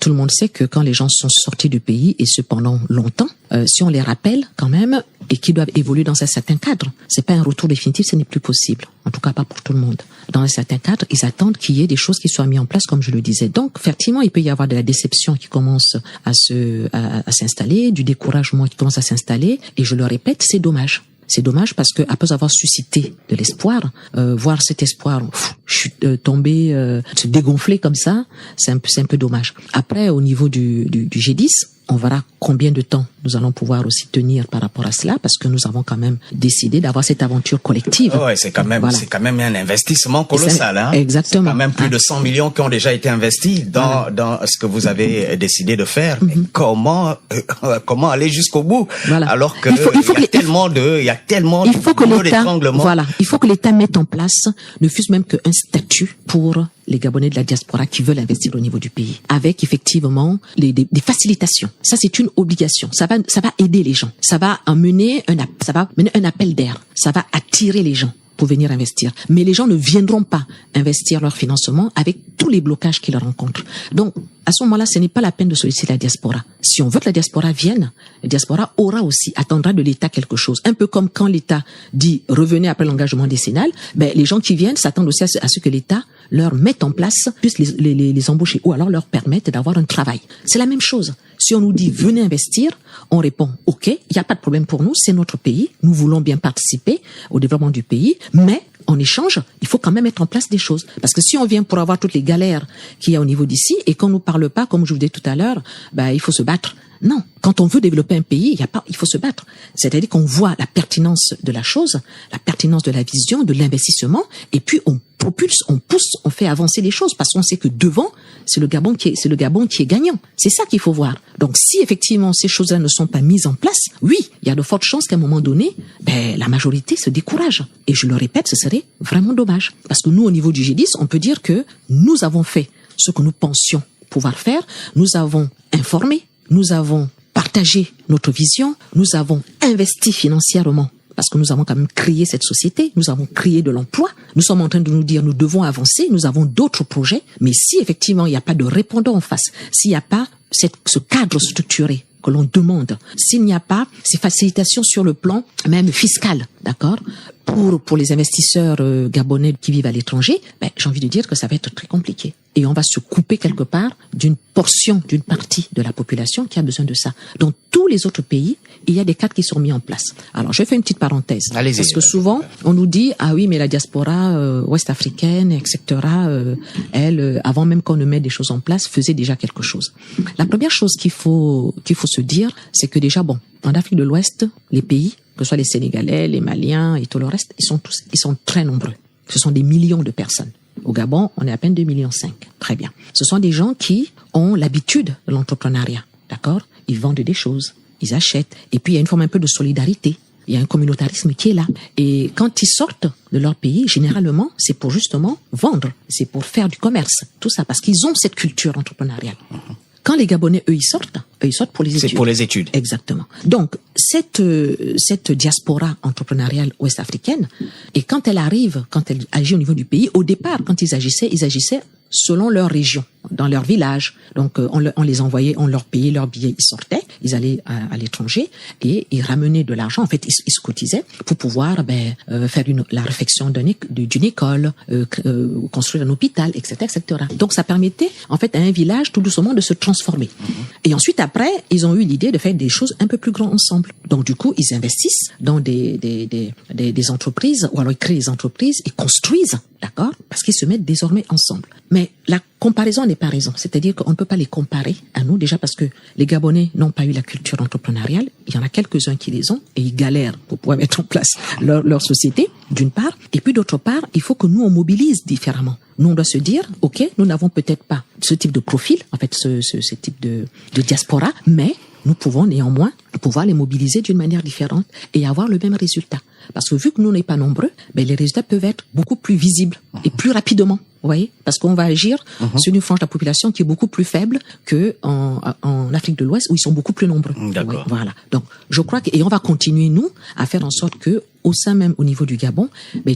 Tout le monde sait que quand les gens sont sortis du pays, et cependant longtemps, si on les rappelle quand même, et qu'ils doivent évoluer dans un certain cadre, c'est pas un retour définitif, ce n'est plus possible. En tout cas, pas pour tout le monde. Dans un certain cadre, ils attendent qu'il y ait des choses qui soient mises en place, comme je le disais. Donc, effectivement, il peut y avoir de la déception qui commence à s'installer, du découragement qui commence à s'installer, et je le répète, c'est dommage. C'est dommage parce que après avoir suscité de l'espoir, voir cet espoir tomber, se dégonfler comme ça, c'est un peu dommage. Après, au niveau du G10, on verra combien de temps nous allons pouvoir aussi tenir par rapport à cela, parce que nous avons quand même décidé d'avoir cette aventure collective. Ouais, c'est quand même un investissement colossal, hein. Exactement. C'est quand même plus de 100 millions qui ont déjà été investis dans ce que vous avez décidé de faire. Mais comment aller jusqu'au bout? Alors que il y a tellement d'étranglement. Voilà. Il faut que l'État mette en place, ne fût-ce même qu'un statut pour les Gabonais de la diaspora qui veulent investir au niveau du pays, avec effectivement des facilitations. Ça, c'est une obligation. Ça va aider les gens. Ça va mener un appel d'air. Ça va attirer les gens. pour venir investir. Mais les gens ne viendront pas investir leur financement avec tous les blocages qu'ils rencontrent. Donc, à ce moment-là, ce n'est pas la peine de solliciter la diaspora. Si on veut que la diaspora vienne, la diaspora attendra de l'État quelque chose. Un peu comme quand l'État dit revenez après l'engagement décennal, les gens qui viennent s'attendent aussi à ce que l'État leur mette en place, puisse les embaucher ou alors leur permette d'avoir un travail. C'est la même chose. Si on nous dit venez investir, on répond ok, il n'y a pas de problème pour nous, c'est notre pays, nous voulons bien participer au développement du pays, mais en échange, il faut quand même mettre en place des choses. Parce que si on vient pour avoir toutes les galères qu'il y a au niveau d'ici et qu'on nous parle pas, comme je vous disais tout à l'heure, il faut se battre. Non. Quand on veut développer un pays, il faut se battre. C'est-à-dire qu'on voit la pertinence de la chose, la pertinence de la vision, de l'investissement, et puis on propulse, on pousse, on fait avancer les choses parce qu'on sait que devant, c'est le Gabon qui est gagnant. C'est ça qu'il faut voir. Donc si effectivement ces choses-là ne sont pas mises en place, oui, il y a de fortes chances qu'à un moment donné, la majorité se décourage. Et je le répète, ce serait vraiment dommage. Parce que nous, au niveau du G10, on peut dire que nous avons fait ce que nous pensions pouvoir faire. Nous avons informé, nous avons partagé notre vision, nous avons investi financièrement parce que nous avons quand même créé cette société, nous avons créé de l'emploi, nous sommes en train de nous dire nous devons avancer, nous avons d'autres projets, mais si effectivement il n'y a pas de répondant en face, s'il n'y a pas ce cadre structuré que l'on demande, s'il n'y a pas ces facilitations sur le plan même fiscal, d'accord, pour les investisseurs gabonais qui vivent à l'étranger, j'ai envie de dire que ça va être très compliqué. Et on va se couper quelque part d'une partie de la population qui a besoin de ça. Dans tous les autres pays, il y a des cadres qui sont mis en place. Alors, je fais une petite parenthèse. Allez-y. Parce que souvent, on nous dit, ah oui, mais la diaspora ouest-africaine, etc., elle, avant même qu'on ne mette des choses en place, faisait déjà quelque chose. La première chose qu'il faut se dire, c'est que déjà, en Afrique de l'Ouest, les pays, que ce soit les Sénégalais, les Maliens et tout le reste, ils sont très nombreux. Ce sont des millions de personnes. Au Gabon, on est à peine 2,5 millions. Très bien. Ce sont des gens qui ont l'habitude de l'entrepreneuriat. D'accord? Ils vendent des choses, ils achètent. Et puis, il y a une forme un peu de solidarité. Il y a un communautarisme qui est là. Et quand ils sortent de leur pays, généralement, c'est pour justement vendre. C'est pour faire du commerce. Tout ça, parce qu'ils ont cette culture entrepreneuriale. Quand les Gabonais, eux, ils sortent pour les études. C'est pour les études. Exactement. Donc, cette diaspora entrepreneuriale ouest-africaine, et quand elle agit au niveau du pays, au départ, quand ils agissaient selon leur région, dans leur village. Donc, on les envoyait, on leur payait leurs billets, ils sortaient, ils allaient à l'étranger et ils ramenaient de l'argent. En fait, ils se cotisaient pour pouvoir faire la réfection d'une école, construire un hôpital, etc., etc. Donc, ça permettait, en fait, à un village tout doucement de se transformer. Et ensuite, après, ils ont eu l'idée de faire des choses un peu plus grandes ensemble. Donc, du coup, ils investissent dans des entreprises, ou alors ils créent des entreprises, ils construisent, d'accord, parce qu'ils se mettent désormais ensemble. Mais la comparaison n'est pas raison. C'est-à-dire qu'on ne peut pas les comparer à nous, déjà parce que les Gabonais n'ont pas eu la culture entrepreneuriale. Il y en a quelques-uns qui les ont et ils galèrent pour pouvoir mettre en place leur société, d'une part. Et puis d'autre part, il faut que nous, on mobilise différemment. Nous, on doit se dire, OK, nous n'avons peut-être pas ce type de profil, en fait, ce type de diaspora, mais nous pouvons néanmoins pouvoir les mobiliser d'une manière différente et avoir le même résultat. Parce que vu que nous n'est pas nombreux, les résultats peuvent être beaucoup plus visibles et plus rapidement. Vous voyez, parce qu'on va agir sur une frange de la population qui est beaucoup plus faible que en Afrique de l'Ouest où ils sont beaucoup plus nombreux. D'accord. Ouais, voilà. Donc, je crois et on va continuer nous à faire en sorte que au sein même au niveau du Gabon,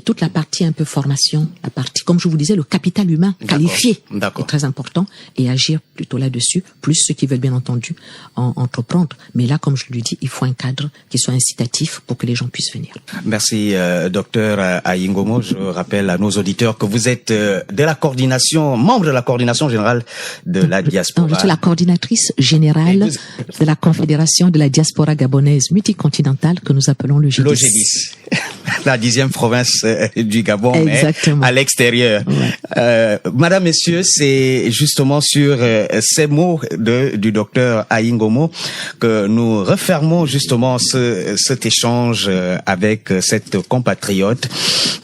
toute la partie un peu formation, la partie, comme je vous disais, le capital humain qualifié est très important et agir plutôt là-dessus, plus ceux qui veulent bien entendu entreprendre. Mais là, comme je lui dis, il faut un cadre qui soit incitatif pour que les gens puissent venir. Merci, docteur Ayingomo. Je rappelle à nos auditeurs que vous êtes de la coordination, membre de la coordination générale de la diaspora. Non, je suis la coordinatrice générale de la Confédération de la diaspora gabonaise multicontinentale que nous appelons le G10. Le G10. La 10e province du Gabon, exactement, mais à l'extérieur. Ouais. Madame, messieurs, c'est justement sur ces mots du docteur Ayingomo que nous refermons justement cet échange avec cette compatriote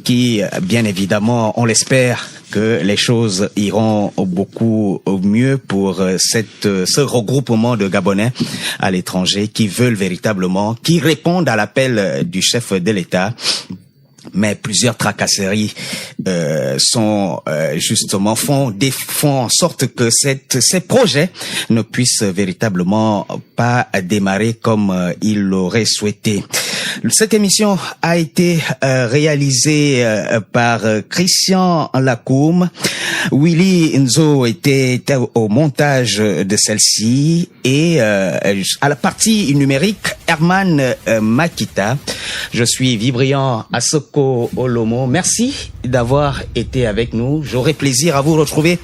qui, bien évidemment, on l'espère, que les choses iront beaucoup mieux pour ce regroupement de Gabonais à l'étranger qui veulent véritablement, qui répondent à l'appel du chef de l'État. Mais plusieurs tracasseries sont justement font en sorte que ces projets ne puissent véritablement pas démarrer comme ils l'auraient souhaité. Cette émission a été réalisée par Christian Lacoum. Willy Nzo était au montage de celle-ci et à la partie numérique, Herman Makita. Je suis Vibrian Asoko Olomo. Merci d'avoir été avec nous. J'aurai plaisir à vous retrouver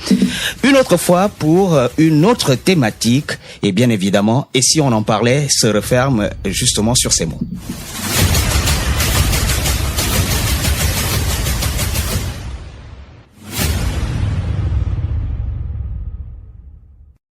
une autre fois pour une autre thématique. Et bien évidemment, et si on en parlait, se referme justement sur ces mots.